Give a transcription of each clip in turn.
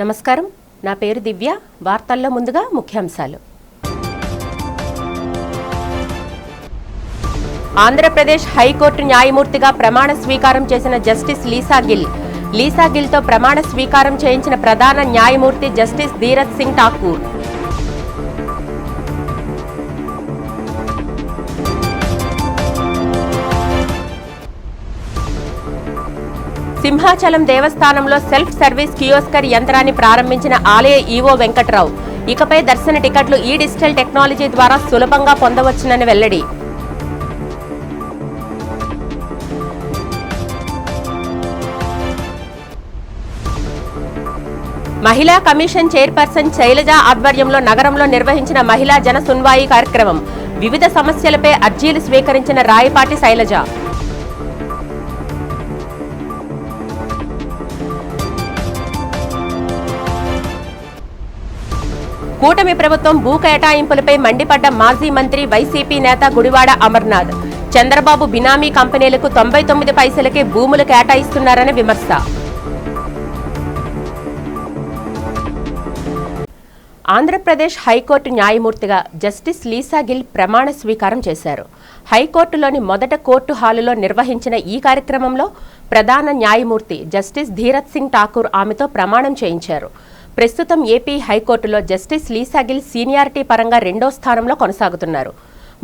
నమస్కారం, నా పేరు దివ్య. వార్తల్లో ముందుగా ముఖ్యాంశాలు. ఆంధ్రప్రదేశ్ హైకోర్టు న్యాయమూర్తిగా ప్రమాణ స్వీకారం చేసిన జస్టిస్ లీసా గిల్. లీసా గిల్తో ప్రమాణ స్వీకారం చేయించిన ప్రధాన న్యాయమూర్తి జస్టిస్ ధీరజ్ సింగ్ ఠాకూర్. సింహాచలం దేవస్థానంలో సెల్ఫ్ సర్వీస్ కియోస్కర్ యంత్రాన్ని ప్రారంభించిన ఆలయ ఈవో వెంకట్రావు. ఇకపై దర్శన టికెట్లు ఈ డిజిటల్ టెక్నాలజీ ద్వారా సులభంగా పొందవచ్చునని వెల్లడి. మహిళా కమిషన్ చైర్పర్సన్ శైలజ ఆధ్వర్యంలో నగరంలో నిర్వహించిన మహిళా జన సున్వాయి కార్యక్రమం. వివిధ సమస్యలపై అర్జీలు స్వీకరించిన రాయపాటి శైలజ. కూటమి ప్రభుత్వం భూ కేటాయింపులపై మండిపడ్డ మాజీ మంత్రి వైసీపీ నేత గుడివాడ అమర్నాథ్. చంద్రబాబు బినామీ కంపెనీలకు 99 పైసలకే భూములు కేటాయిస్తున్నారని విమర్శ. ఆంధ్రప్రదేశ్ హైకోర్టు న్యాయమూర్తిగా జస్టిస్ లీసా గిల్ ప్రమాణ స్వీకారం చేశారు. హైకోర్టులోని మొదట కోర్టు హాలులో నిర్వహించిన ఈ కార్యక్రమంలో ప్రధాన న్యాయమూర్తి జస్టిస్ ధీరజ్ సింగ్ ఠాకూర్ ఆమెతో ప్రమాణం చేయించారు. ప్రస్తుతం ఏపీ హైకోర్టులో జస్టిస్ లీసా గిల్ సీనియారిటీ పరంగా 2వ స్థానంలో కొనసాగుతున్నారు.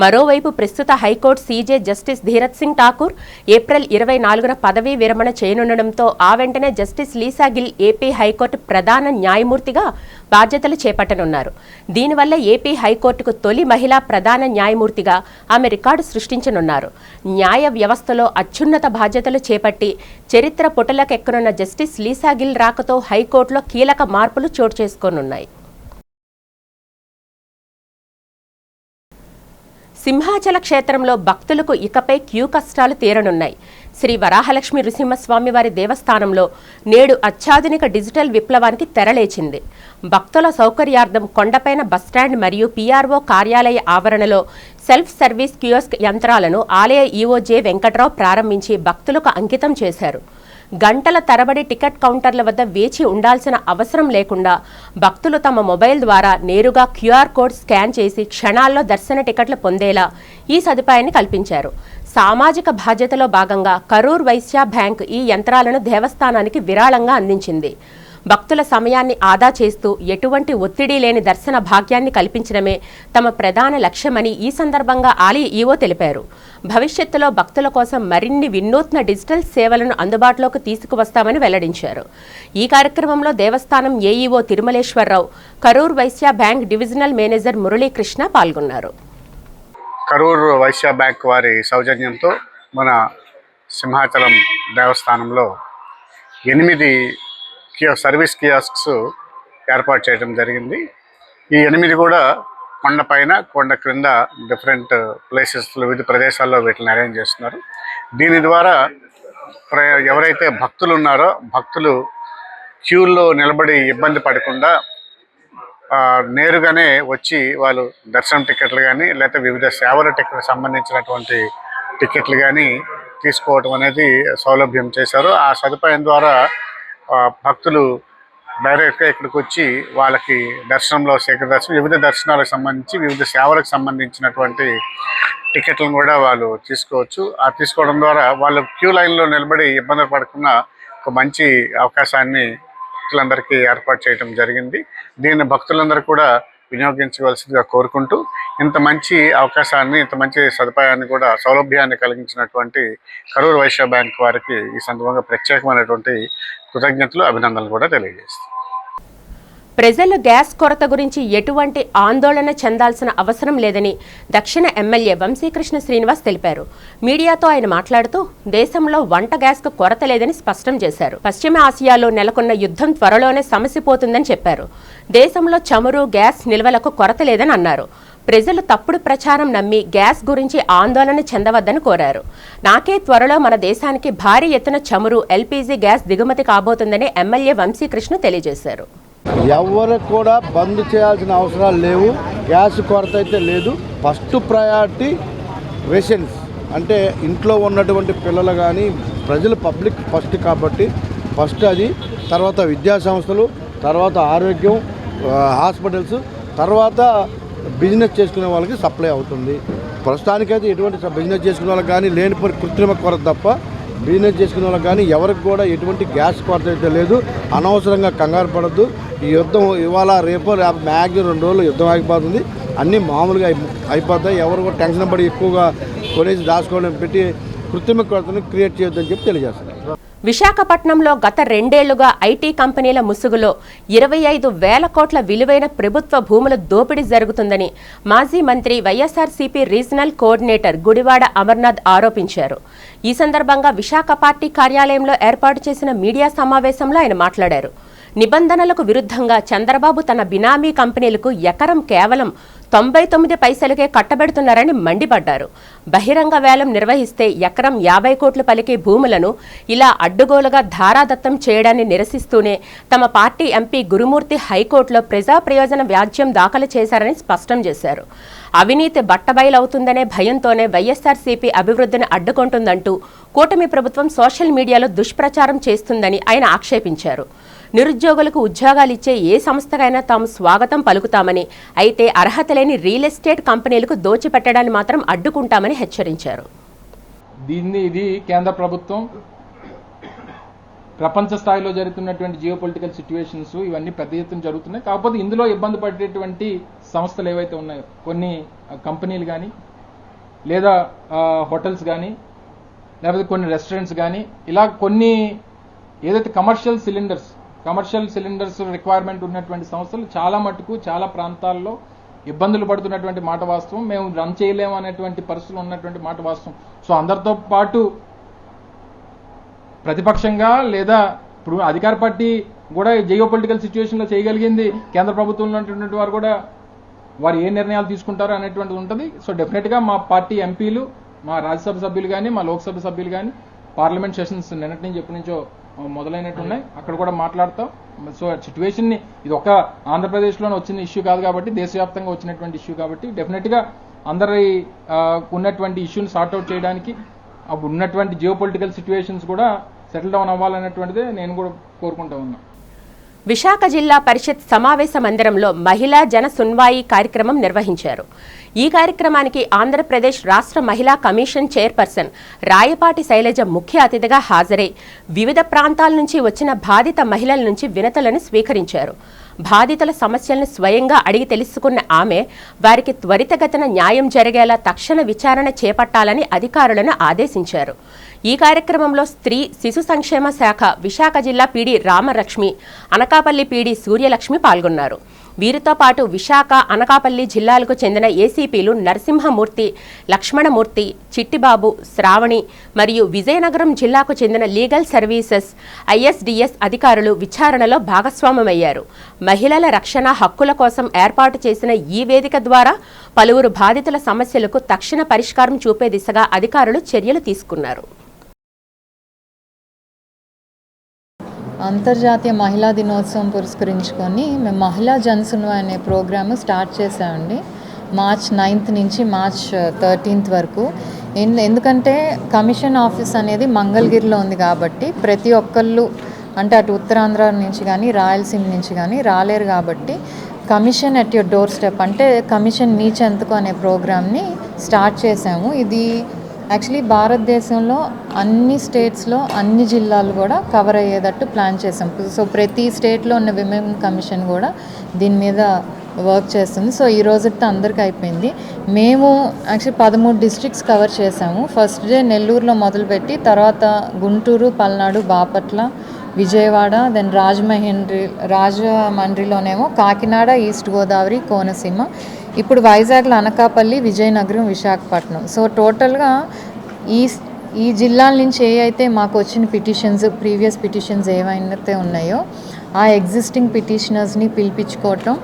మరోవైపు ప్రస్తుత high court CJ justice Dheeraj Singh Thakur April 24న పదవీ విరమణ చేయనుండటంతో ఆ వెంటనే justice Lisa Gill AP high court ప్రధాన న్యాయమూర్తిగా బాధ్యతలు చేపట్టనున్నారు. దీనివల్ల ఏపీ హైకోర్టుకు తొలి మహిళా ప్రధాన న్యాయమూర్తిగా ఆమె రికార్డు సృష్టించనున్నారు. న్యాయ వ్యవస్థలో అత్యున్నత బాధ్యతలు చేపట్టి చరిత్ర పుటలకెక్కనున్న జస్టిస్ లీసా గిల్ రాకతో హైకోర్టులో కీలక మార్పులు చోటు చేసుకోనున్నాయి. సింహాచల క్షేత్రంలో భక్తులకు ఇకపై క్యూ కష్టాలు తీరనున్నాయి. శ్రీ వరాహలక్ష్మి నృసింహస్వామి వారి దేవస్థానంలో నేడు అత్యాధునిక డిజిటల్ విప్లవానికి తెరలేచింది. భక్తుల సౌకర్యార్థం కొండపైన బస్టాండ్ మరియు పీఆర్ఓ కార్యాలయ ఆవరణలో సెల్ఫ్ సర్వీస్ కియోస్క్ యంత్రాలను ఆలయ ఈవో జె వెంకట్రావు ప్రారంభించి భక్తులకు అంకితం చేశారు. గంటల తరబడి టికెట్ కౌంటర్ల వద్ద వేచి ఉండాల్సిన అవసరం లేకుండా భక్తులు తమ మొబైల్ ద్వారా నేరుగా క్యూఆర్ కోడ్ స్కాన్ చేసి క్షణాల్లో దర్శన టికెట్లు పొందేలా ఈ సదుపాయాన్ని కల్పించారు. సామాజిక బాధ్యతలో భాగంగా కరూర్ వైశ్య బ్యాంక్ ఈ యంత్రాలను దేవస్థానానికి విరాళంగా అందించింది. భక్తుల సమయాన్ని ఆదా చేస్తూ ఎటువంటి ఒత్తిడి లేని దర్శన భాగ్యాన్ని కల్పించడమే తమ ప్రధాన లక్ష్యమని ఈ సందర్భంగా ఆలయ ఈవో తెలిపారు. భవిష్యత్తులో భక్తుల కోసం మరిన్ని వినూత్న డిజిటల్ సేవలను అందుబాటులోకి తీసుకువస్తామని వెల్లడించారు. ఈ కార్యక్రమంలో దేవస్థానం AEO Tirumaleswararao, Karur Vysya bank divisional manager Muralikrishna పాల్గొన్నారు. కరూర్ వైశ్య బ్యాంక్ వారి సౌజన్యంతో మన సింహాచలం దేవస్థానంలో 8 సర్వీస్ కియాస్క్స్ ఏర్పాటు చేయడం జరిగింది. ఈ 8 కూడా కొండపైన, కొండ క్రింద డిఫరెంట్ ప్లేసెస్లో వివిధ ప్రదేశాల్లో వీటిని అరేంజ్ చేస్తున్నారు. దీని ద్వారా ఎవరైతే భక్తులు ఉన్నారో భక్తులు క్యూల్లో నిలబడి ఇబ్బంది పడకుండా నేరుగానే వచ్చి వాళ్ళు దర్శనం టికెట్లు కానీ లేకపోతే వివిధ సేవల టికెట్లకు సంబంధించినటువంటి టికెట్లు కానీ తీసుకోవటం అనేది సౌలభ్యం చేశారు. ఆ సదుపాయం ద్వారా భక్తులు డైరెక్ట్గా ఇక్కడికి వచ్చి వాళ్ళకి దర్శనంలో శేఖర దర్శనం, వివిధ దర్శనాలకు సంబంధించి వివిధ సేవలకు సంబంధించినటువంటి టికెట్లను కూడా వాళ్ళు తీసుకోవచ్చు. ఆ తీసుకోవడం ద్వారా వాళ్ళు క్యూ లైన్లో నిలబడి ఇబ్బంది పడకుండా ఒక మంచి అవకాశాన్ని భక్తులందరికీ ఏర్పాటు చేయడం జరిగింది. దీన్ని భక్తులందరూ కూడా వినియోగించవలసిందిగా కోరుకుంటూ ఇంత మంచి అవకాశాన్ని, ఇంత మంచి సదుపాయాన్ని కూడా సౌలభ్యాన్ని కలిగించినటువంటి కరూర్ వైశ్య బ్యాంక్ వారికి ఈ సందర్భంగా ప్రత్యేకమైనటువంటి కృతజ్ఞతలు, అభినందనలు కూడా తెలియజేస్తాం. ప్రజలు గ్యాస్ కొరత గురించి ఎటువంటి ఆందోళన చెందాల్సిన అవసరం లేదని దక్షిణ ఎమ్మెల్యే వంశీకృష్ణ శ్రీనివాస్ తెలిపారు. మీడియాతో ఆయన మాట్లాడుతూ దేశంలో వంట గ్యాస్కు కొరత లేదని స్పష్టం చేశారు. పశ్చిమ ఆసియాలో నెలకొన్న యుద్ధం త్వరలోనే సమసిపోతుందని చెప్పారు. దేశంలో చమురు, గ్యాస్ నిల్వలకు కొరత లేదని అన్నారు. ప్రజలు తప్పుడు ప్రచారం నమ్మి గ్యాస్ గురించి ఆందోళన చెందవద్దని కోరారు. నాకే త్వరలో మన దేశానికి భారీ ఎత్తున చమురు, ఎల్పీజీ గ్యాస్ దిగుమతి కాబోతుందని ఎమ్మెల్యే వంశీకృష్ణ తెలియజేశారు. ఎవరు కూడా బంద్ చేయాల్సిన అవసరాలు లేవు. గ్యాస్ కొరత అయితే లేదు. ఫస్ట్ ప్రయారిటీ రేషన్స్, అంటే ఇంట్లో ఉన్నటువంటి పిల్లలు కానీ ప్రజలు, పబ్లిక్ ఫస్ట్ కాబట్టి ఫస్ట్ అది. తర్వాత విద్యా సంస్థలు, తర్వాత ఆరోగ్యం, హాస్పిటల్స్, తర్వాత బిజినెస్ చేసుకునే వాళ్ళకి సప్లై అవుతుంది. ప్రస్తుతానికైతే ఎటువంటి బిజినెస్ చేసుకునే వాళ్ళకి కానీ లేనిపోయి కృత్రిమ కొరత తప్ప బిజినెస్ చేసుకునే వాళ్ళకి కానీ ఎవరికి కూడా ఎటువంటి గ్యాస్ కొరత అయితే లేదు. అనవసరంగా కంగారు పడద్దు. ఈ యుద్ధం ఇవాళ రేపు మ్యాక్సిమం 2 రోజులు యుద్ధం ఆగిపోతుంది. అన్నీ మామూలుగా అయిపోతాయి. ఎవరు కూడా టెన్షన్ పడి ఎక్కువగా కొనేసి దాచుకోవడం పెట్టి కృత్రిమ కొరతను క్రియేట్ చేయొద్దని చెప్పి తెలియజేస్తున్నారు. విశాఖపట్నంలో గత 2 ఏళ్లుగా ఐటీ కంపెనీల ముసుగులో 25,000 కోట్ల విలువైన ప్రభుత్వ భూముల దోపిడీ జరుగుతుందని మాజీ మంత్రి వైఎస్ఆర్సీపీ రీజనల్ కోఆర్డినేటర్ గుడివాడ అమర్నాథ్ ఆరోపించారు. ఈ సందర్భంగా విశాఖ పార్టీ కార్యాలయంలో ఏర్పాటు చేసిన మీడియా సమావేశంలో ఆయన మాట్లాడారు. నిబంధనలకు విరుద్ధంగా చంద్రబాబు తన బినామీ కంపెనీలకు ఎకరం కేవలం 99 పైసలకే కట్టబెడుతున్నారని మండిపడ్డారు. బహిరంగ వేలం నిర్వహిస్తే ఎకరం 50 కోట్లు పలికే భూములను ఇలా అడ్డుగోలుగా ధారాదత్తం చేయడాన్ని నిరసిస్తూనే తమ పార్టీ ఎంపీ గురుమూర్తి హైకోర్టులో ప్రజా ప్రయోజన వ్యాజ్యం దాఖలు చేశారని స్పష్టం చేశారు. అవినీతి బట్టబయలవుతుందనే భయంతోనే వైఎస్ఆర్సీపీ అభివృద్ధిని అడ్డుకుంటుందంటూ కూటమి ప్రభుత్వం సోషల్ మీడియాలో దుష్ప్రచారం చేస్తుందని ఆయన ఆక్షేపించారు. నిరుద్యోగులకు ఉద్యోగాలు ఇచ్చే ఏ సంస్థకైనా తాము స్వాగతం పలుకుతామని, అయితే అర్హత లేని రియల్ ఎస్టేట్ కంపెనీలకు దోచిపెట్టడాన్ని మాత్రం అడ్డుకుంటామని హెచ్చరించారు. ఇది కేంద్ర ప్రభుత్వం ప్రపంచ స్థాయిలో జరుగుతున్నటువంటి జియో పొలిటికల్ సిచ్యువేషన్స్ ఇవన్నీ పెద్ద ఎత్తున జరుగుతున్నాయి. కాకపోతే ఇందులో ఇబ్బంది పడేటువంటి సంస్థలు ఏవైతే ఉన్నాయో, కొన్ని కంపెనీలు కానీ లేదా హోటల్స్ కానీ లేకపోతే కొన్ని రెస్టారెంట్స్ కానీ ఇలా కొన్ని ఏదైతే కమర్షియల్ సిలిండర్స్ రిక్వైర్మెంట్ ఉన్నటువంటి సంస్థలు చాలా మటుకు చాలా ప్రాంతాల్లో ఇబ్బందులు పడుతున్నటువంటి మాట వాస్తవం. మేము రన్ చేయలేము అనేటువంటి పరిస్థితులు ఉన్నటువంటి మాట వాస్తవం. సో అందరితో పాటు ప్రతిపక్షంగా లేదా ఇప్పుడు అధికార పార్టీ కూడా జియో పొలిటికల్ సిచ్యువేషన్లో చేయగలిగింది. కేంద్ర ప్రభుత్వంలో ఉన్నటువంటి వారు కూడా వారు ఏ నిర్ణయాలు తీసుకుంటారో అనేటువంటిది ఉంటుంది. సో డెఫినెట్గా మా పార్టీ ఎంపీలు, మా రాజ్యసభ సభ్యులు కానీ మా లోక్సభ సభ్యులు కానీ పార్లమెంట్ సెషన్స్ నిన్నటి నుంచి ఎప్పటి నుంచో మొదలైనట్టు ఉన్నాయి, అక్కడ కూడా మాట్లాడతాం. సో సిచ్యువేషన్ని ఇది ఒక ఆంధ్రప్రదేశ్లోనే వచ్చిన ఇష్యూ కాదు కాబట్టి, దేశవ్యాప్తంగా వచ్చినటువంటి ఇష్యూ కాబట్టి డెఫినెట్గా అందరి ఉన్నటువంటి ఇష్యూని సార్ట్అవుట్ చేయడానికి అప్పుడు ఉన్నటువంటి జియో పొలిటికల్ సిచ్యువేషన్స్ కూడా సెటిల్ డౌన్ అవ్వాలనేటువంటిదే నేను కూడా కోరుకుంటా ఉన్నా. విశాఖ జిల్లా పరిషత్ సమావేశ మందిరంలో మహిళా జన సున్వాయి కార్యక్రమం నిర్వహించారు. ఈ కార్యక్రమానికి ఆంధ్రప్రదేశ్ రాష్ట్ర మహిళా కమిషన్ చైర్పర్సన్ రాయపాటి శైలజ ముఖ్య అతిథిగా హాజరై వివిధ ప్రాంతాల నుంచి వచ్చిన బాధిత మహిళల నుంచి వినతులను స్వీకరించారు. బాధితుల సమస్యలను స్వయంగా అడిగి తెలుసుకున్న ఆమె వారికి త్వరితగతిన న్యాయం జరిగేలా తక్షణ విచారణ చేపట్టాలని అధికారులను ఆదేశించారు. ఈ కార్యక్రమంలో స్త్రీ శిశు సంక్షేమ శాఖ విశాఖ జిల్లా పీడీ రామలక్ష్మి, అనకాపల్లి పీడీ సూర్యలక్ష్మి పాల్గొన్నారు. వీరితో పాటు విశాఖ, అనకాపల్లి జిల్లాలకు చెందిన ఏసీపీలు నరసింహమూర్తి, లక్ష్మణమూర్తి, చిట్టిబాబు, శ్రావణి మరియు విజయనగరం జిల్లాకు చెందిన లీగల్ సర్వీసెస్, ఐఎస్డిఎస్ అధికారులు విచారణలో భాగస్వామ్యమయ్యారు. మహిళల రక్షణ హక్కుల కోసం ఏర్పాటు చేసిన ఈ వేదిక ద్వారా పలువురు బాధితుల సమస్యలకు తక్షణ పరిష్కారం చూపే దిశగా అధికారులు చర్యలు తీసుకున్నారు. అంతర్జాతీయ మహిళా దినోత్సవం పురస్కరించుకొని మేము మహిళా జనసున్వాయి అనే ప్రోగ్రాము స్టార్ట్ చేసామండి. మార్చ్ 9th నుంచి మార్చ్ 13th వరకు. ఎందుకంటే కమిషన్ ఆఫీస్ అనేది మంగళగిరిలో ఉంది కాబట్టి ప్రతి ఒక్కళ్ళు అంటే అటు ఉత్తరాంధ్ర నుంచి కానీ రాయలసీమ నుంచి కానీ రాలేరు కాబట్టి commission at your door step అంటే కమిషన్ మీ చెంతకు అనే ప్రోగ్రామ్ని స్టార్ట్ చేసాము. ఇది యాక్చువల్లీ భారతదేశంలో అన్ని స్టేట్స్లో అన్ని జిల్లాలు కూడా కవర్ అయ్యేటట్టు ప్లాన్ చేసాం. సో ప్రతి స్టేట్లో ఉన్న విమెన్ కమిషన్ కూడా దీని మీద వర్క్ చేస్తుంది. సో ఈ రోజుతో అందరికీ అయిపోయింది. మేము యాక్చువల్లీ 13 డిస్ట్రిక్ట్స్ కవర్ చేసాము. ఫస్ట్ డే నెల్లూరులో మొదలుపెట్టి తర్వాత గుంటూరు, పల్నాడు, బాపట్ల, విజయవాడ, దెన్ రాజమండ్రిలోనేమో కాకినాడ, ఈస్ట్ గోదావరి, కోనసీమ, ఇప్పుడు వైజాగ్లో అనకాపల్లి, విజయనగరం, విశాఖపట్నం. సో టోటల్గా ఈ జిల్లాల నుంచి ఏ అయితే మాకు వచ్చిన ప్రీవియస్ పిటిషన్స్ ఏవైతే ఉన్నాయో ఆ ఎగ్జిస్టింగ్ పిటిషనర్స్ని పిలిపించుకోవటం,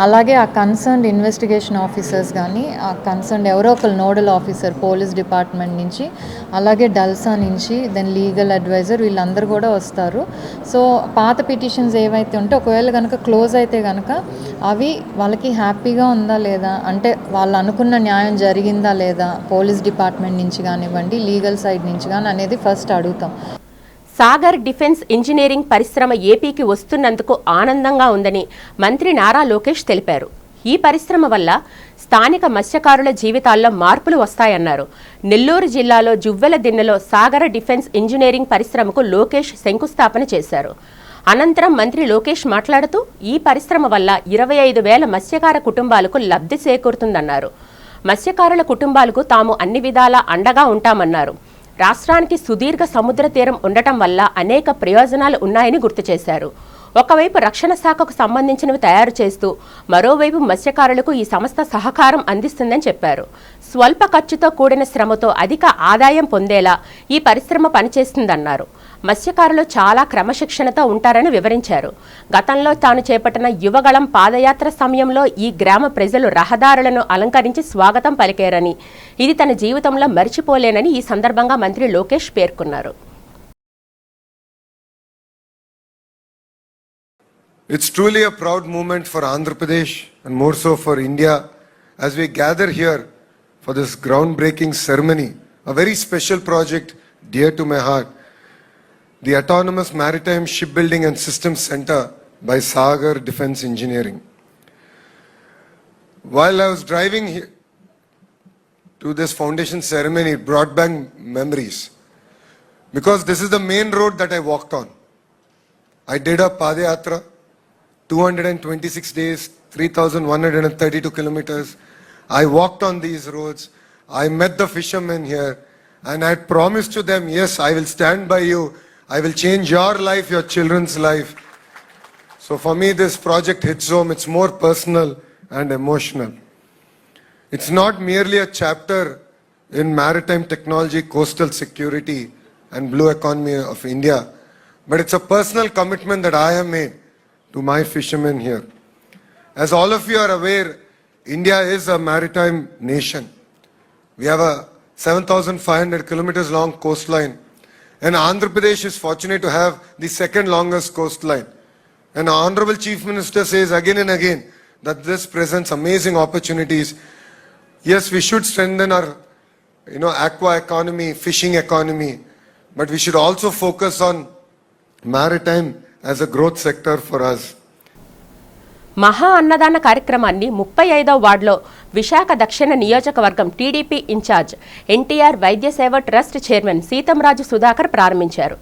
అలాగే ఆ కన్సర్న్డ్ ఇన్వెస్టిగేషన్ ఆఫీసర్స్ కానీ ఆ కన్సర్న్డ్ ఎవరో ఒకరు నోడల్ ఆఫీసర్ పోలీస్ డిపార్ట్మెంట్ నుంచి, అలాగే డల్సా నుంచి, దెన్ లీగల్ అడ్వైజర్, వీళ్ళందరూ కూడా వస్తారు. సో పాత పిటిషన్స్ ఏవైతే ఉంటే ఒకవేళ కనుక క్లోజ్ అయితే కనుక అవి వాళ్ళకి హ్యాపీగా ఉందా లేదా, అంటే వాళ్ళు అనుకున్న న్యాయం జరిగిందా లేదా పోలీస్ డిపార్ట్మెంట్ నుంచి కానివ్వండి, లీగల్ సైడ్ నుంచి కానీ అనేది ఫస్ట్ అడుగుతాం. సాగర్ డిఫెన్స్ ఇంజనీరింగ్ పరిశ్రమ ఏపీకి వస్తున్నందుకు ఆనందంగా ఉందని మంత్రి నారా లోకేష్ తెలిపారు. ఈ పరిశ్రమ వల్ల స్థానిక మత్స్యకారుల జీవితాల్లో మార్పులు వస్తాయన్నారు. నెల్లూరు జిల్లాలో జువ్వెలదిన్నెలో సాగర్ డిఫెన్స్ ఇంజనీరింగ్ పరిశ్రమకు లోకేష్ శంకుస్థాపన చేశారు. అనంతరం మంత్రి లోకేష్ మాట్లాడుతూ ఈ పరిశ్రమ వల్ల 25,000 మత్స్యకార కుటుంబాలకు లబ్ధి చేకూరుతుందన్నారు. మత్స్యకారుల కుటుంబాలకు తాము అన్ని విధాలా అండగా ఉంటామన్నారు. రాష్ట్రానికి సుదీర్ఘ సముద్ర తీరం ఉండటం వల్ల అనేక ప్రయోజనాలు ఉన్నాయని గుర్తు చేశారు. ఒకవైపు రక్షణ శాఖకు సంబంధించినవి తయారు చేస్తూ మరోవైపు మత్స్యకారులకు ఈ సంస్థ సహకారం అందిస్తుందని చెప్పారు. స్వల్ప ఖర్చుతో కూడిన శ్రమతో అధిక ఆదాయం పొందేలా ఈ పరిశ్రమ పనిచేస్తుందన్నారు. మత్స్యకారులు చాలా క్రమశిక్షణతో ఉంటారని వివరించారు. గతంలో తాను చేపట్టిన యువగళం పాదయాత్ర సమయంలో ఈ గ్రామ ప్రజలు రహదారులను అలంకరించి స్వాగతం పలికారని, ఇది తన జీవితంలో మరిచిపోలేనని ఈ సందర్భంగా మంత్రి లోకేష్ పేర్కొన్నారు. It's truly a proud moment for Andhra Pradesh and more so for India as we gather here for this groundbreaking ceremony, a very special project dear to my heart, the Autonomous Maritime Shipbuilding and Systems Center by Sagar Defence Engineering. While I was driving here to this foundation ceremony, it brought back memories because this is the main road that I walked on. I did a Padayatra, 226 days, 3,132 kilometers. I walked on these roads. I met the fishermen here and I had promised to them, yes, I will stand by you. I will change your life, your children's life. So for me, this project hits home. It's more personal and emotional. It's not merely a chapter in maritime technology, coastal security and blue economy of India, but it's a personal commitment that I have made to my fishermen here. As all of you are aware, India is a maritime nation. We have a 7,500 kilometers long coastline, and Andhra Pradesh is fortunate to have the second longest coastline. And our Honorable Chief Minister says again and again that this presents amazing opportunities. Yes, we should strengthen our aqua economy, fishing economy, but we should also focus on maritime as a growth sector for us. మహా అన్నదాన కార్యక్రమాన్ని 35వ వార్డులో విశాఖ దక్షిణ నియోజకవర్గం TDP incharge NTR వైద్య సేవ trust chairman Seetamraju Sudhakar ప్రారంభించారు.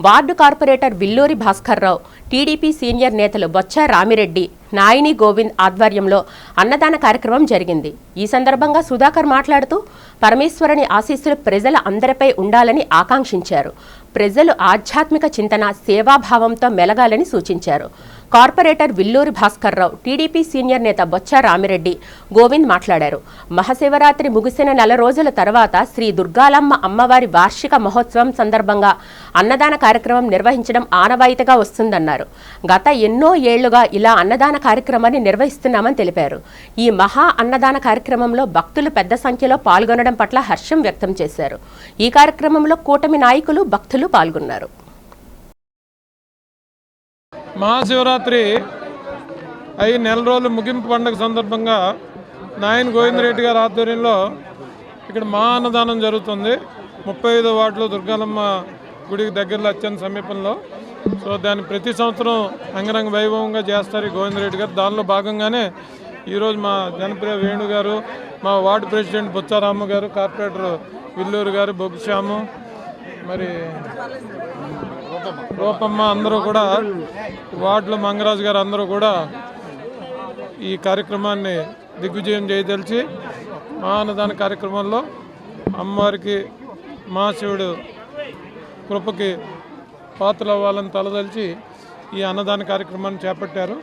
Ward corporator Villuri Bhaskarrao, TDP senior నేతలు బొచ్చ రామిరెడ్డి, నాయిని గోవింద్ ఆధ్వర్యంలో అన్నదాన కార్యక్రమం జరిగింది. ఈ సందర్భంగా సుధాకర్ మాట్లాడుతూ పరమేశ్వరుని ఆశీస్సులు ప్రజల అందరిపై ఉండాలని ఆకాంక్షించారు. ప్రజలు ఆధ్యాత్మిక చింతన, సేవాభావంతో మెలగాలని సూచించారు. Corporator Villuri Bhaskarrao, TDP senior నేత బొచ్చ రామిరెడ్డి, గోవింద్ మాట్లాడారు. మహాశివరాత్రి ముగిసిన 4 రోజుల తర్వాత శ్రీ దుర్గాలమ్మ అమ్మవారి వార్షిక మహోత్సవం సందర్భంగా అన్నదాన కార్యక్రమం నిర్వహించడం ఆనవాయితీగా వస్తుందన్నారు. గత ఎన్నో ఏళ్లుగా ఇలా అన్నదాన కార్యక్రమాన్ని నిర్వహిస్తున్నామని తెలిపారు. ఈ మహా అన్నదాన కార్యక్రమంలో భక్తులు పెద్ద సంఖ్యలో పాల్గొనడం పట్ల హర్షం వ్యక్తం చేశారు. ఈ కార్యక్రమంలో కూటమి నాయకులు, భక్తులు పాల్గొన్నారు. మహాశివరాత్రి అయి 4 రోజులు ముగింపు పండుగ సందర్భంగా నాయని గోవిందరెడ్డి గారి ఆధ్వర్యంలో ఇక్కడ మహా అన్నదానం జరుగుతుంది. 35వ వార్డులో దుర్గాలమ్మ గుడికి దగ్గరలో అత్యంత సమీపంలో. సో దాన్ని ప్రతి సంవత్సరం అంగరంగ వైభవంగా చేస్తారు ఈ గోవిందరెడ్డి గారు. దానిలో భాగంగానే ఈరోజు మా జనప్రియ వేణు గారు, మా వార్డు ప్రెసిడెంట్ బుచ్చారాము గారు, కార్పొరేటర్ విల్లూరు గారు, బొగ్గుశ్యాము, మరి రూపమ్మ అందరూ కూడా, వార్డులో మంగరాజు గారు అందరూ కూడా ఈ కార్యక్రమాన్ని దిగ్విజయం చేయదలిచి మహాన్నదాన కార్యక్రమంలో అమ్మవారికి మహాశివుడు కృపకి పాత్రలు అవ్వాలని తలదలిచి ఈ అన్నదాన కార్యక్రమాన్ని చేపట్టారు.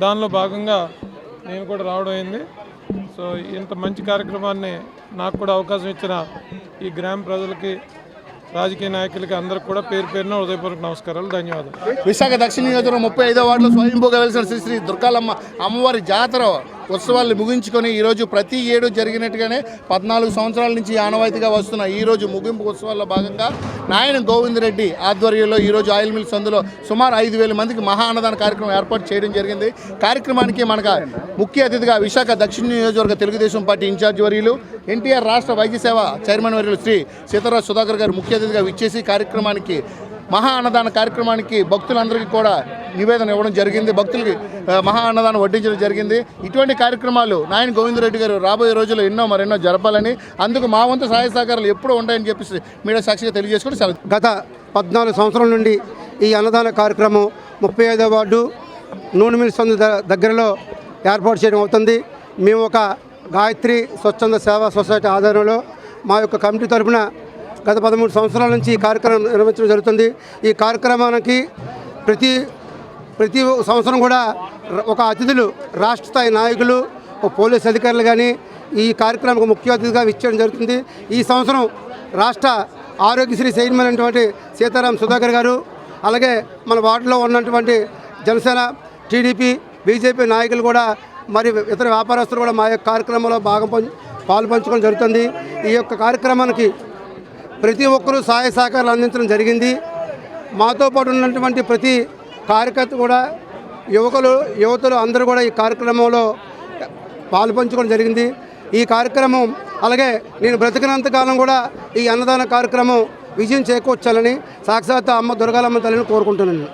దానిలో భాగంగా నేను కూడా రావడం అయింది. సో ఇంత మంచి కార్యక్రమాన్ని నాకు కూడా అవకాశం ఇచ్చిన ఈ గ్రామ ప్రజలకి, రాజకీయ నాయకులకి అందరికి కూడా పేరు పేరున హృదయపూర్వక నమస్కారాలు, ధన్యవాదాలు. విశాఖ దక్షిణ నియోజకవర్గం 35వ వార్డులో స్వయంభూగా వెలిసిన శ్రీ శ్రీ దుర్గాలమ్మ అమ్మవారి జాతర ఉత్సవాలను ముగించుకొని ఈరోజు ప్రతి ఏడు జరిగినట్టుగానే 14 సంవత్సరాల నుంచి ఆనవాయితీగా వస్తున్న ఈరోజు ముగింపు ఉత్సవాల్లో భాగంగా నాయన గోవిందరెడ్డి ఆధ్వర్యంలో ఈరోజు ఆయిల్ మిల్ సందులో సుమారు 5,000 మందికి మహా అన్నదాన కార్యక్రమం ఏర్పాటు చేయడం జరిగింది. కార్యక్రమానికి మనకు ముఖ్య అతిథిగా విశాఖ దక్షిణ నియోజకవర్గ తెలుగుదేశం పార్టీ ఇన్ఛార్జ్ వర్యులు, ఎన్టీఆర్ రాష్ట్ర వైద్య సేవ చైర్మన్ వర్యులు శ్రీ సీతారాజ్ సుధాకర్ గారు ముఖ్య అతిథిగా విచ్చేసి కార్యక్రమానికి మహా అన్నదాన కార్యక్రమానికి భక్తులందరికీ కూడా నివేదన ఇవ్వడం జరిగింది. భక్తులకి మహా అన్నదానం వడ్డించడం జరిగింది. ఇటువంటి కార్యక్రమాలు నాయన గోవిందరెడ్డి గారు రాబోయే రోజుల్లో మరెన్నో జరపాలని, అందుకు మా వంతు సహాయ సహకారాలు ఎప్పుడూ ఉంటాయని చెప్పేసి మీడియా సాక్షిగా తెలియజేసుకుని గత 14 సంవత్సరాల నుండి ఈ అన్నదాన కార్యక్రమం 35వ వార్డు నూనెమిల్ సందు దగ్గరలో ఏర్పాటు చేయడం అవుతుంది. మేము ఒక గాయత్రి స్వచ్ఛంద సేవా సొసైటీ ఆధ్వర్యంలో మా యొక్క కమిటీ తరఫున గత 13 సంవత్సరాల నుంచి ఈ కార్యక్రమం నిర్వహించడం జరుగుతుంది. ఈ కార్యక్రమానికి ప్రతి సంవత్సరం కూడా ఒక అతిథులు రాష్ట్ర స్థాయి నాయకులు, పోలీస్ అధికారులు కానీ ఈ కార్యక్రమానికి ముఖ్య అతిథిగా ఇచ్చడం జరుగుతుంది. ఈ సంవత్సరం రాష్ట్ర ఆరోగ్యశ్రీ చైర్మన్ అయినటువంటి సీతారాం సుధాకర్ గారు, అలాగే మన వార్డులో ఉన్నటువంటి జనసేన, టీడీపీ, బీజేపీ నాయకులు కూడా మరి ఇతర వ్యాపారస్తులు కూడా మా యొక్క కార్యక్రమంలో పాలు పంచుకోవడం జరుగుతుంది. ఈ యొక్క కార్యక్రమానికి ప్రతి ఒక్కరూ సహాయ సహకారాలు అందించడం జరిగింది. మాతో పాటు ఉన్నటువంటి ప్రతి కార్యకర్త కూడా యువతులు అందరూ కూడా ఈ కార్యక్రమంలో పాలు పంచుకోవడం జరిగింది. ఈ కార్యక్రమం అలాగే నేను బ్రతికినంతకాలం కూడా ఈ అన్నదాన కార్యక్రమం విజయం చేకూర్చాలని సాక్షాత్ అమ్మ దుర్గాలమ్మ తల్లిని కోరుకుంటున్నాను.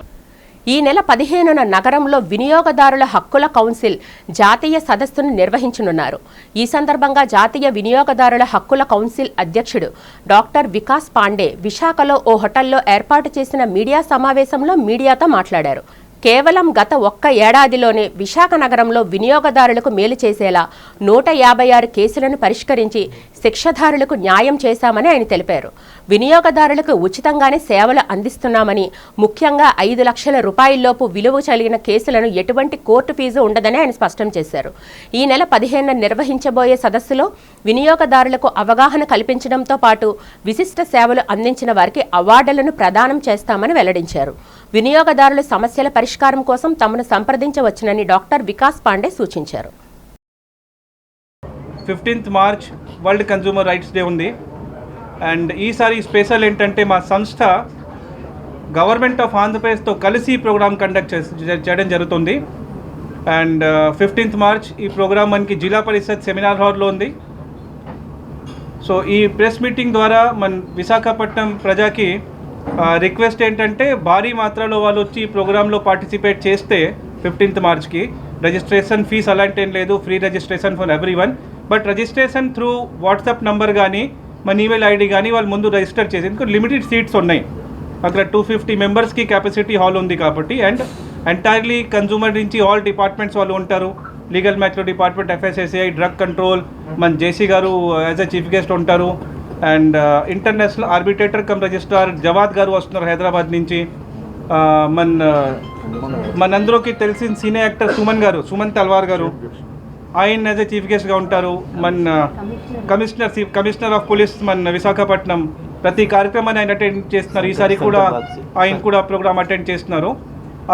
ఈ నెల 15న నగరంలో వినియోగదారుల హక్కుల కౌన్సిల్ జాతీయ సదస్సును నిర్వహించనున్నారు. ఈ సందర్భంగా జాతీయ వినియోగదారుల హక్కుల కౌన్సిల్ అధ్యక్షుడు డాక్టర్ వికాస్ పాండే విశాఖలో ఓ హోటల్లో ఏర్పాటు చేసిన మీడియా సమావేశంలో మీడియాతో మాట్లాడారు. కేవలం గత 1 ఏడాదిలోనే విశాఖ నగరంలో వినియోగదారులకు మేలు చేసేలా 156 కేసులను పరిష్కరించి శిక్షాదారులకు న్యాయం చేశామని ఆయన తెలిపారు. వినియోగదారులకు ఉచితంగానే సేవలు అందిస్తున్నామని, ముఖ్యంగా 5 లక్షల రూపాయల్లోపు విలువ కలిగిన కేసులను ఎటువంటి కోర్టు ఫీజు ఉండదని ఆయన స్పష్టం చేశారు. ఈ నెల 15న నిర్వహించబోయే సదస్సులో వినియోగదారులకు అవగాహన కల్పించడంతో పాటు విశిష్ట సేవలు అందించిన వారికి అవార్డులను ప్రదానం చేస్తామని వెల్లడించారు. వినియోగదారుల సమస్యల పరిష్కారం కోసం తమను సంప్రదించవచ్చునని డాక్టర్ వికాస్ పాండే సూచించారు. 15th March world consumer rights day ఉంది. అండ్ ఈసారి స్పెషల్ ఏంటంటే మా సంస్థ గవర్నమెంట్ ఆఫ్ ఆంధ్రప్రదేశ్తో కలిసి ఈ ప్రోగ్రామ్ కండక్ట్ చేయడం జరుగుతుంది. అండ్ 15th మార్చ్ ఈ ప్రోగ్రామ్ మనకి జిల్లా పరిషత్ సెమినార్ హాల్లో ఉంది. సో ఈ ప్రెస్ మీటింగ్ ద్వారా మన విశాఖపట్నం ప్రజకి రిక్వెస్ట్ ఏంటంటే భారీ మాత్రలో వాళ్ళు వచ్చి ఈ ప్రోగ్రాంలో పార్టిసిపేట్ చేస్తే 15th మార్చ్కి రిజిస్ట్రేషన్ ఫీజ్ అలాంటి ఏం లేదు, free registration for everyone. But registration through WhatsApp number కానీ మన ఈమెయిల్ ఐడి కానీ వాళ్ళు ముందు రిజిస్టర్ చేసి, ఎందుకు లిమిటెడ్ సీట్స్ ఉన్నాయి అక్కడ 250 మెంబర్స్కి కెపాసిటీ హాల్ ఉంది కాబట్టి. అండ్ ఎంటైర్లీ కన్జ్యూమర్ నుంచి ఆల్ డిపార్ట్మెంట్స్ వాళ్ళు ఉంటారు. Legal matter department, FSSI, drug control, మన జేసీ గారు యాజ్ ఎ చీఫ్ గెస్ట్ ఉంటారు. And international arbitrator come registrar Javad గారు వస్తున్నారు హైదరాబాద్ నుంచి. మనందరికీ తెలిసిన సీనియర్ యాక్టర్ సుమన్ తల్వార్ గారు, ఆయన యాజ్ ఎ చీఫ్ గెస్ట్గా ఉంటారు. మన కమిషనర్ ఆఫ్ పోలీస్ మన విశాఖపట్నం ప్రతి కార్యక్రమాన్ని ఆయన అటెండ్ చేస్తున్నారు. ఈసారి కూడా ఆయన కూడా ప్రోగ్రామ్ అటెండ్ చేస్తున్నారు.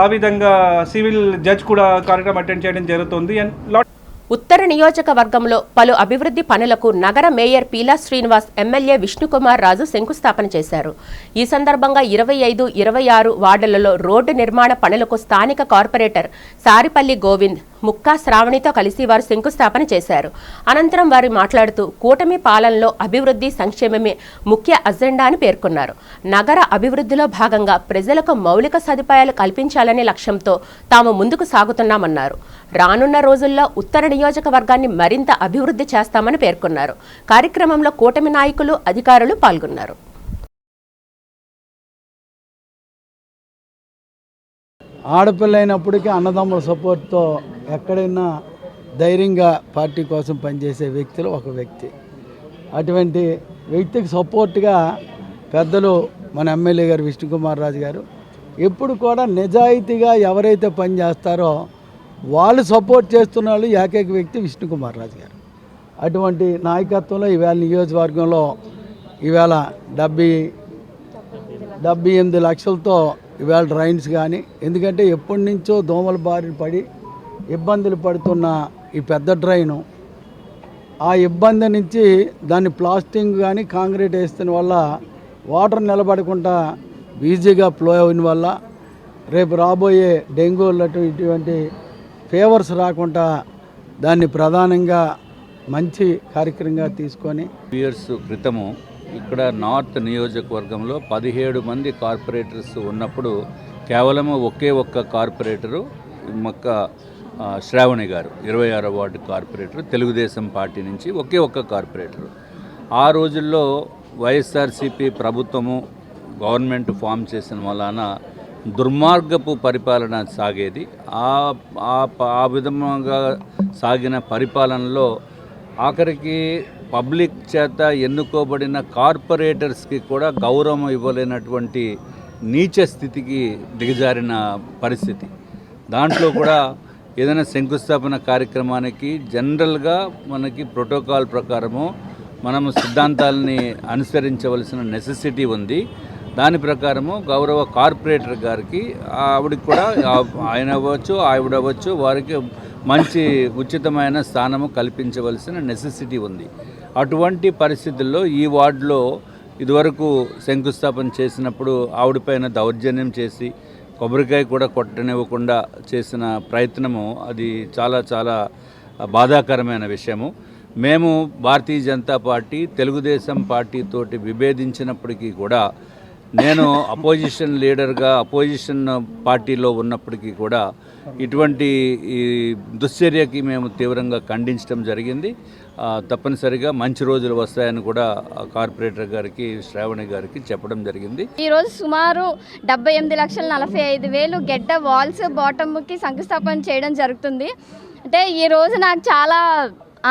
ఆ విధంగా సివిల్ జడ్జ్ కూడా కార్యక్రమం అటెండ్ చేయడం జరుగుతుంది. అండ్ ఉత్తర నియోజకవర్గంలో పలు అభివృద్ధి పనులకు నగర మేయర్ పీలా శ్రీనివాస్, ఎమ్మెల్యే విష్ణుకుమార్ రాజు శంకుస్థాపన చేశారు. ఈ సందర్భంగా 25, 26 వార్డులలో రోడ్డు నిర్మాణ పనులకు స్థానిక కార్పొరేటర్ సారిపల్లి గోవింద్, ముక్కా శ్రావణితో కలిసి వారు శంకుస్థాపన చేశారు. అనంతరం వారు మాట్లాడుతూ కూటమి పాలనలో అభివృద్ధి, సంక్షేమమే ముఖ్య అజెండా అని పేర్కొన్నారు. నగర అభివృద్ధిలో భాగంగా ప్రజలకు మౌలిక సదుపాయాలు కల్పించాలనే లక్ష్యంతో తాము ముందుకు సాగుతున్నామన్నారు. రానున్న రోజుల్లో ఉత్తర నియోజకవర్గాన్ని మరింత అభివృద్ధి చేస్తామని పేర్కొన్నారు. కార్యక్రమంలో కూటమి నాయకులు, అధికారులు పాల్గొన్నారు. ఆడపిల్ల అయినప్పటికీ అన్నదమ్ముల సపోర్ట్తో ఎక్కడైనా ధైర్యంగా పార్టీ కోసం పనిచేసే వ్యక్తిలో ఒక వ్యక్తి. అటువంటి వ్యక్తికి సపోర్ట్గా పెద్దలు మన ఎమ్మెల్యే గారు విష్ణుకుమార్ రాజు గారు ఎప్పుడు కూడా నిజాయితీగా ఎవరైతే పని చేస్తారో వాళ్ళు సపోర్ట్ చేస్తున్న వాళ్ళు ఏకైక వ్యక్తి విష్ణుకుమార్ రాజు గారు. అటువంటి నాయకత్వంలో ఈవేళ నియోజకవర్గంలో ఈవేళ 78 లక్షలతో ఈవేళ డ్రైన్స్ కానీ, ఎందుకంటే ఎప్పటి నుంచో దోమల బారిన పడి ఇబ్బందులు పడుతున్న ఈ పెద్ద డ్రైను, ఆ ఇబ్బంది నుంచి దాన్ని ప్లాస్టింగ్ కానీ కాంక్రీట్ వేస్తున్న వల్ల వాటర్ నిలబడకుండా ఈజీగా ఫ్లో అయిన వల్ల రేపు రాబోయే డెంగ్యూ ఇటువంటి ఫీవర్స్ రాకుండా దాన్ని ప్రధానంగా మంచి కార్యక్రమంగా తీసుకొని 2 ఇయర్స్ క్రితము ఇక్కడ నార్త్ నియోజకవర్గంలో 17 మంది కార్పొరేటర్స్ ఉన్నప్పుడు కేవలము ఒకే ఒక్క కార్పొరేటరు మొక్క శ్రావణి గారు 26వ వార్డు కార్పొరేటర్, తెలుగుదేశం పార్టీ నుంచి ఒకే ఒక్క కార్పొరేటరు. ఆ రోజుల్లో వైఎస్ఆర్సీపీ ప్రభుత్వము గవర్నమెంట్ ఫామ్ చేసిన వలన దుర్మార్గపు పరిపాలన సాగేది. ఆ విధంగా సాగిన పరిపాలనలో ఆఖరికి పబ్లిక్ చేత ఎన్నుకోబడిన కార్పొరేటర్స్కి కూడా గౌరవం ఇవ్వలేనటువంటి నీచ స్థితికి దిగజారిన పరిస్థితి. దాంట్లో కూడా ఏదైనా శంకుస్థాపన కార్యక్రమానికి జనరల్గా మనకి ప్రోటోకాల్ ప్రకారము మనము సిద్ధాంతాలని అనుసరించవలసిన నెసెసిటీ ఉంది. దాని ప్రకారము గౌరవ కార్పొరేటర్ గారికి ఆవిడకి కూడా ఆయన అవ్వచ్చు ఆవిడ అవ్వచ్చు వారికి మంచి ఉచితమైన స్థానము కల్పించవలసిన నెసెసిటీ ఉంది. అటువంటి పరిస్థితుల్లో ఈ వార్డులో ఇదివరకు శంకుస్థాపన చేసినప్పుడు ఆవిడపైన దౌర్జన్యం చేసి కొబ్బరికాయ కూడా కొట్టనివ్వకుండా చేసిన ప్రయత్నము అది చాలా చాలా బాధాకరమైన విషయము. మేము భారతీయ జనతా పార్టీ తెలుగుదేశం పార్టీతోటి విభేదించినప్పటికీ కూడా నేను అపోజిషన్ లీడర్గా అపోజిషన్ పార్టీలో ఉన్నప్పటికీ కూడా ఇటువంటి ఈ దుశ్చర్యకి మేము తీవ్రంగా ఖండించడం జరిగింది. తప్పనిసరిగా మంచి రోజులు వస్తాయని కూడా కార్పొరేటర్ గారికి శ్రావణి గారికి చెప్పడం జరిగింది. ఈరోజు సుమారు 78,45,000 గెడ్డ వాల్స్ బాటమ్కి శంకుస్థాపన చేయడం జరుగుతుంది. అంటే ఈరోజు నాకు చాలా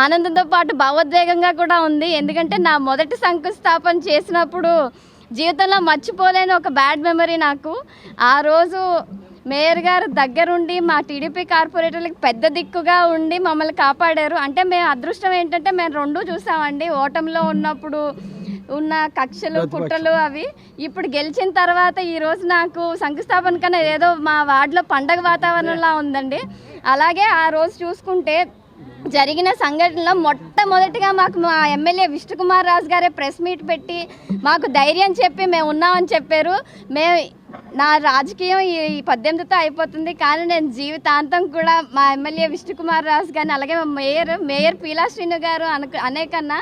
ఆనందంతో పాటు భావోద్వేగంగా కూడా ఉంది. ఎందుకంటే నా మొదటి శంకుస్థాపన చేసినప్పుడు జీవితంలో మర్చిపోలేని ఒక బ్యాడ్ మెమరీ నాకు. ఆ రోజు మేయర్ గారు దగ్గరుండి మా టీడీపీ కార్పొరేటర్లకు పెద్ద దిక్కుగా ఉండి మమ్మల్ని కాపాడారు. అంటే మేము అదృష్టం ఏంటంటే మేము రెండూ చూసామండి. ఓటమిలో ఉన్నప్పుడు ఉన్న కక్షలు కుట్రలు అవి. ఇప్పుడు గెలిచిన తర్వాత ఈరోజు నాకు శంకుస్థాపన కన్నా ఏదో మా వార్డులో పండగ వాతావరణంలా ఉందండి. అలాగే ఆ రోజు చూసుకుంటే జరిగిన సంఘటనలో మొట్టమొదటిగా మాకు మా ఎమ్మెల్యే విష్ణుకుమార్ రాజు గారే ప్రెస్ మీట్ పెట్టి మాకు ధైర్యం చెప్పి మేము ఉన్నామని చెప్పారు. నా రాజకీయం ఈ 18తో అయిపోతుంది, కానీ నేను జీవితాంతం కూడా మా ఎమ్మెల్యే విష్ణుకుమార్ రాజు గారిని అలాగే మా మేయర్ పీలా శ్రీను గారు అనేకన్నా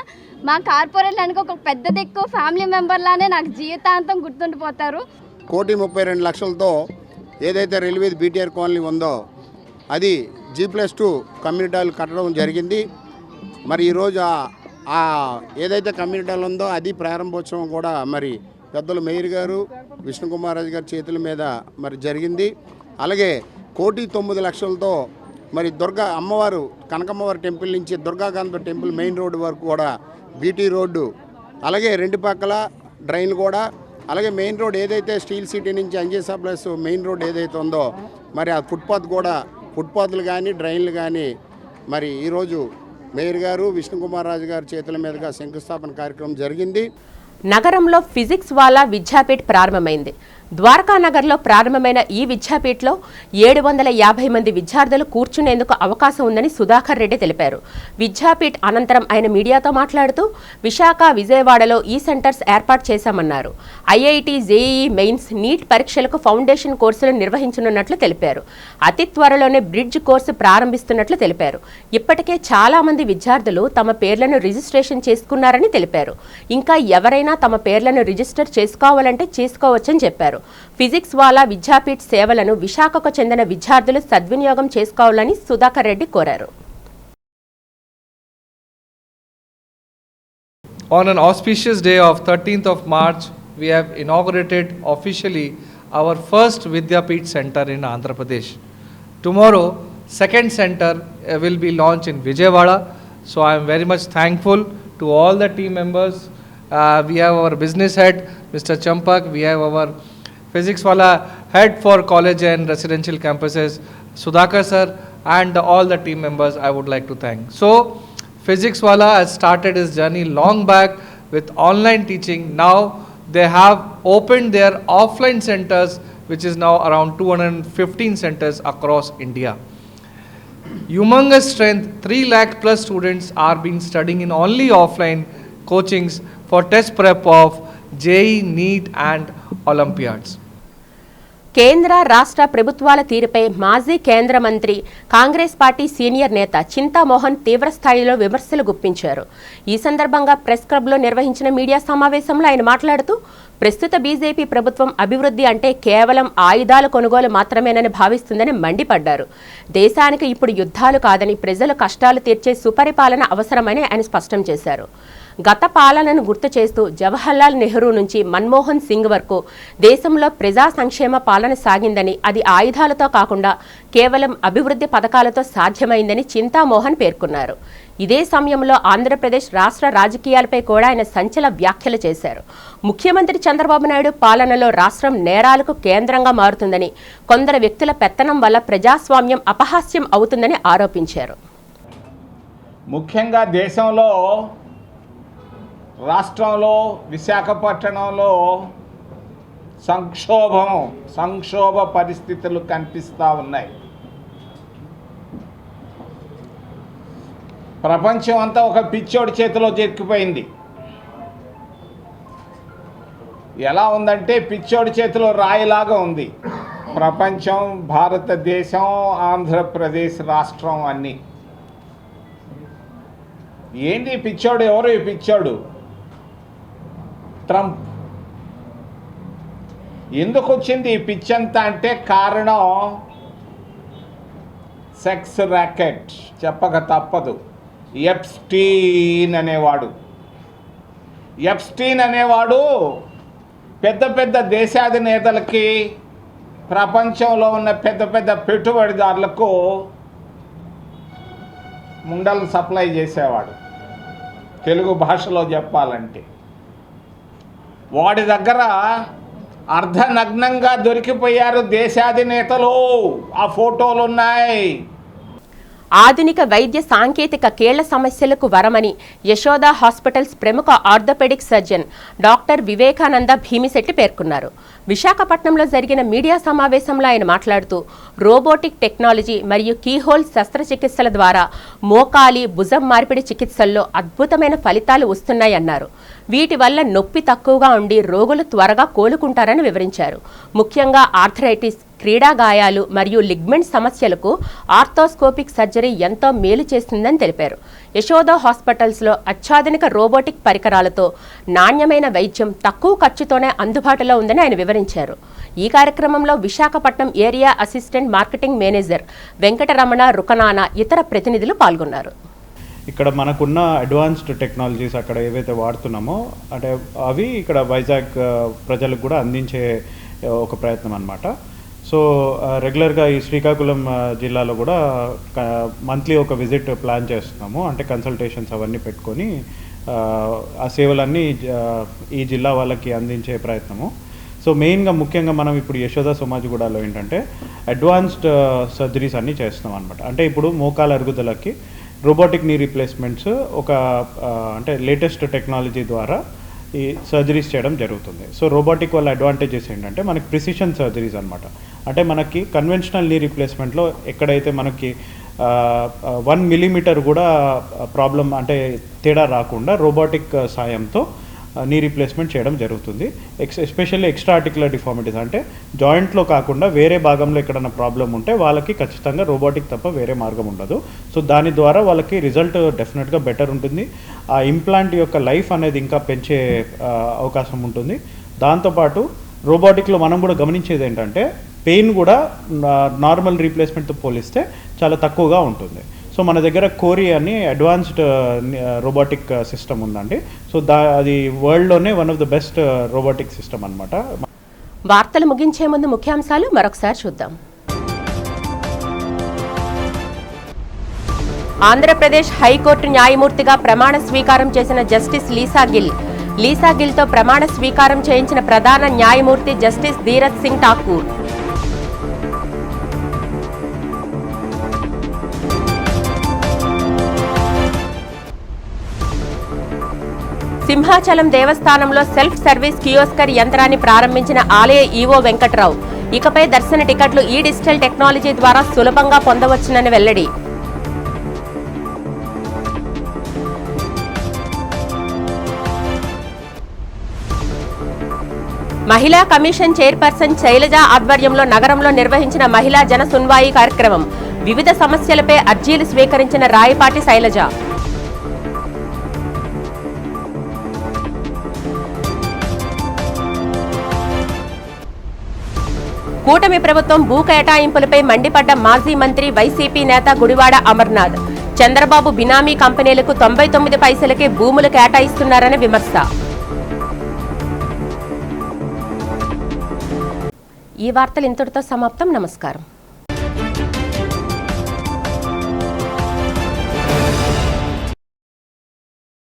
మా కార్పొరేట్లు ఒక పెద్ద దిక్కు ఫ్యామిలీ మెంబర్లానే నాకు జీవితాంతం గుర్తుండిపోతారు. 1,32,00,000తో ఏదైతే రైల్వే బీటీఆర్ కాలనీ ఉందో అది G+2 కమ్యూనిటీ హాల్ కట్టడం జరిగింది. మరి ఈరోజు ఏదైతే కమ్యూనిటీ హాల్ ఉందో అది ప్రారంభోత్సవం కూడా మరి పెద్దలు మేయర్ గారు విష్ణుకుమార్ రాజు గారి చేతుల మీద మరి జరిగింది. అలాగే 1,09,00,000తో మరి దుర్గా అమ్మవారు కనకమ్మవారి టెంపుల్ నుంచి దుర్గాకాంత టెంపుల్ మెయిన్ రోడ్డు వరకు కూడా బీటీ రోడ్డు, అలాగే రెండు పక్కల డ్రైన్లు కూడా, అలాగే మెయిన్ రోడ్ ఏదైతే స్టీల్ సిటీ నుంచి అంజేసా ప్లస్ మెయిన్ రోడ్ ఏదైతే ఉందో మరి ఆ ఫుట్పాత్లు కానీ డ్రైన్లు కానీ మరి ఈరోజు మేయర్ గారు విష్ణుకుమార్ రాజు గారి చేతుల మీదుగా శంకుస్థాపన కార్యక్రమం జరిగింది. నగరంలో ఫిజిక్స్ వాలా విద్యాపీఠ్ ప్రారంభమైంది. ద్వారకానగర్లో ప్రారంభమైన ఈ విద్యాపీఠ్లో 750 మంది విద్యార్థులు కూర్చునేందుకు అవకాశం ఉందని సుధాకర్ రెడ్డి తెలిపారు. విద్యాపీఠ్ అనంతరం ఆయన మీడియాతో మాట్లాడుతూ విశాఖ, విజయవాడలో ఈ సెంటర్స్ ఏర్పాటు చేశామన్నారు. ఐఐటి, జేఈఈ మెయిన్స్, నీట్ పరీక్షలకు ఫౌండేషన్ కోర్సులు నిర్వహించనున్నట్లు తెలిపారు. అతి త్వరలోనే బ్రిడ్జ్ కోర్సు ప్రారంభిస్తున్నట్లు తెలిపారు. ఇప్పటికే చాలా మంది విద్యార్థులు తమ పేర్లను రిజిస్ట్రేషన్ చేసుకున్నారని తెలిపారు. ఇంకా ఎవరైనా తమ పేర్లను రిజిస్టర్ చేసుకోవాలంటే చేసుకోవచ్చని చెప్పారు. ఫిజిక్స్ వాలా విద్యాపీఠ్ సేవలను విశాఖకు చెందిన విద్యార్థులు సద్వినియోగం చేసుకోవాలని సుధాకర్ రెడ్డి కోరారు. On an auspicious day of 13th of March, we have inaugurated officially our first Vidyapith center in Andhra Pradesh. Tomorrow, second center will be launched in Vijayawada. So I am very much thankful to all the team members. We have our business head, Mr. Champak. We have our Physics Wala head for college and residential campuses, Sudhakar sir, and all the team members I would like to thank. So, Physics Wala has started his journey long back with online teaching. Now they have opened their offline centers, which is now around 215 centers across India. Humongous strength, 3 lakh plus students are being studying in only offline coachings for test prep of JEE, NEET and Olympiads. కేంద్ర రాష్ట్ర ప్రభుత్వాల తీరుపై మాజీ కేంద్ర మంత్రి Congress party senior నేత చింతామోహన్ తీవ్రస్థాయిలో విమర్శలు గుప్పించారు. ఈ సందర్భంగా ప్రెస్ క్లబ్లో నిర్వహించిన మీడియా సమావేశంలో ఆయన మాట్లాడుతూ ప్రస్తుత బీజేపీ ప్రభుత్వం అభివృద్ధి అంటే కేవలం ఆయుధాల కొనుగోలు మాత్రమేనని భావిస్తుందని మండిపడ్డారు. దేశానికి ఇప్పుడు యుద్ధాలు కాదని ప్రజల కష్టాలు తీర్చే సుపరిపాలన అవసరమని ఆయన స్పష్టం చేశారు. గత పాలనను గుర్తు చేస్తూ జవహర్లాల్ నెహ్రూ నుంచి మన్మోహన్ సింగ్ వరకు దేశంలో ప్రజా సంక్షేమ పాలన సాగిందని, అది ఆయుధాలతో కాకుండా కేవలం అభివృద్ధి పథకాలతో సాధ్యమైందని చింతామోహన్ పేర్కొన్నారు. ఇదే సమయంలో ఆంధ్రప్రదేశ్ రాష్ట్ర రాజకీయాలపై కూడా ఆయన సంచలన వ్యాఖ్యలు చేశారు. ముఖ్యమంత్రి చంద్రబాబు నాయుడు పాలనలో రాష్ట్రం నేరాలకు కేంద్రంగా మారుతుందని, కొందరు వ్యక్తుల పెత్తనం వల్ల ప్రజాస్వామ్యం అపహాస్యం అవుతుందని ఆరోపించారు. ముఖ్యంగా దేశంలో, రాష్ట్రంలో, విశాఖపట్నంలో సంక్షోభ పరిస్థితులు కనిపిస్తూ ఉన్నాయి. ప్రపంచం అంతా ఒక పిచ్చోడి చేతిలో చిక్కిపోయింది. ఎలా ఉందంటే పిచ్చోడి చేతిలో రాయిలాగా ఉంది ప్రపంచం, భారతదేశం, ఆంధ్రప్రదేశ్ రాష్ట్రం అన్నీ. ఏంటి పిచ్చోడు? ఎవరు ఈ పిచ్చోడు? ట్రంప్. ఎందుకు వచ్చింది ఈ పిచ్చంతా అంటే కారణం సెక్స్ ర్యాకెట్, చెప్పక తప్పదు. ఎప్స్టీన్ అనేవాడు పెద్ద పెద్ద దేశాధినేతలకి, ప్రపంచంలో ఉన్న పెద్ద పెద్ద పెట్టుబడిదారులకు ముండలను సప్లై చేసేవాడు. తెలుగు భాషలో చెప్పాలంటే వాడి దగ్గర అర్ధనగ్నంగా దొరికిపోయారు దేశాధినేతలు. ఆ ఫోటోలు ఉన్నాయి. ఆధునిక వైద్య సాంకేతిక కీళ్ల సమస్యలకు వరమని యశోద హాస్పిటల్స్ ప్రముఖ orthopaedic surgeon doctor Vivekananda Bhimisetti పేర్కొన్నారు. విశాఖపట్నంలో జరిగిన మీడియా సమావేశంలో ఆయన మాట్లాడుతూ రోబోటిక్ టెక్నాలజీ మరియు కీహోల్ శస్త్రచికిత్సల ద్వారా మోకాలి, భుజం మార్పిడి చికిత్సల్లో అద్భుతమైన ఫలితాలు వస్తున్నాయన్నారు. వీటి వల్ల నొప్పి తక్కువగా ఉండి రోగులు త్వరగా కోలుకుంటారని వివరించారు. ముఖ్యంగా ఆర్థరైటిస్, క్రీడా గాయాలు మరియు లిగ్మెంట్ సమస్యలకు ఆర్థోస్కోపిక్ సర్జరీ ఎంతో మేలు చేస్తుందని తెలిపారు. యశోద హాస్పిటల్స్లో అత్యాధునిక రోబోటిక్ పరికరాలతో నాణ్యమైన వైద్యం తక్కువ ఖర్చుతోనే అందుబాటులో ఉందని ఆయన వివరించారు. ఈ కార్యక్రమంలో Visakhapatnam area assistant marketing manager Venkataramana రుకనాన ఇతర ప్రతినిధులు పాల్గొన్నారు. ఇక్కడ మనకున్న అడ్వాన్స్డ్ టెక్నాలజీస్ అక్కడ ఏవైతే వాడుతున్నామో అంటే అవి ఇక్కడ వైజాగ్ ప్రజలకు కూడా అందించే ఒక ప్రయత్నం అన్నమాట. సో రెగ్యులర్గా ఈ శ్రీకాకుళం జిల్లాలో కూడా మంత్లీ ఒక విజిట్ ప్లాన్ చేస్తున్నాము. అంటే కన్సల్టేషన్స్ అవన్నీ పెట్టుకొని ఆ సేవలన్నీ ఈ జిల్లా వాళ్ళకి అందించే ప్రయత్నము. సో మెయిన్గా ముఖ్యంగా మనం ఇప్పుడు యశోద సోమాజిగూడలో ఏంటంటే అడ్వాన్స్డ్ సర్జరీస్ అన్నీ చేస్తున్నాం అనమాట. అంటే ఇప్పుడు మోకాల అరుగుదలకి రోబోటిక్ నీ రీప్లేస్మెంట్స్ అంటే లేటెస్ట్ టెక్నాలజీ ద్వారా ఈ సర్జరీస్ చేయడం జరుగుతుంది. సో రోబోటిక్ వల్ల అడ్వాంటేజెస్ ఏంటంటే మనకి ప్రిసిషన్ సర్జరీస్ అనమాట. అంటే మనకి కన్వెన్షనల్ నీ రీప్లేస్మెంట్లో ఎక్కడైతే మనకి 1 మిల్లీమీటర్ కూడా ప్రాబ్లం అంటే తేడా రాకుండా రోబోటిక్ సాయంతో నీ రీప్లేస్మెంట్ చేయడం జరుగుతుంది. ఎస్పెషల్లీ ఎక్స్ట్రా ఆర్టికులర్ డిఫార్మిటీస్ అంటే జాయింట్లో కాకుండా వేరే భాగంలో ఎక్కడైనా ప్రాబ్లం ఉంటే వాళ్ళకి ఖచ్చితంగా రోబోటిక్ తప్ప వేరే మార్గం ఉండదు. సో దాని ద్వారా వాళ్ళకి రిజల్ట్ డెఫినెట్గా బెటర్ ఉంటుంది. ఆ ఇంప్లాంట్ యొక్క లైఫ్ అనేది ఇంకా పెంచే అవకాశం ఉంటుంది. దాంతోపాటు రోబోటిక్లో మనం కూడా గమనించేది ఏంటంటే పెయిన్ కూడా నార్మల్ రీప్లేస్మెంట్తో పోలిస్తే చాలా తక్కువగా ఉంటుంది. సో మన దగ్గర కోరి అని అడ్వాన్స్డ్ రోబోటిక్ సిస్టమ్ ఉందండి. సో అది వరల్డ్లోనే one of the best robotic system అనమాట. వార్తలు ముగించే ముందు ముఖ్యాంశాలు మరొకసారి చూద్దాం. ఆంధ్రప్రదేశ్ హైకోర్టు న్యాయమూర్తిగా ప్రమాణ స్వీకారం చేసిన జస్టిస్ లీసా గిల్తో ప్రమాణ స్వీకారం చేయించిన ప్రధాన న్యాయమూర్తి జస్టిస్ ధీరజ్ సింగ్ ఠాకూర్. సింహాచలం దేవస్థానంలో సెల్ఫ్ సర్వీస్ కియోస్కర్ యంత్రాన్ని ప్రారంభించిన ఆలయ ఈవో వెంకట్రావు. ఇకపై దర్శన టికెట్లు ఈ డిజిటల్ టెక్నాలజీ ద్వారా సులభంగా పొందవచ్చునని వెల్లడి. మహిళా కమిషన్ చైర్పర్సన్ శైలజ ఆధ్వర్యంలో నగరంలో నిర్వహించిన మహిళా జన సున్వాయి కార్యక్రమం. వివిధ సమస్యలపై అర్జీలు స్వీకరించిన రాయపాటి శైలజ. కూటమి ప్రభుత్వం భూ కేటాయింపులపై మండిపడ్డ మాజీ మంత్రి వైసీపీ నేత గుడివాడ అమర్నాథ్. చంద్రబాబు బినామీ కంపెనీలకు 99 పైసలకే భూములు కేటాయిస్తున్నారని విమర్శ. ఈ వార్తలు ఇంతటితో సమాప్తం. నమస్కారం.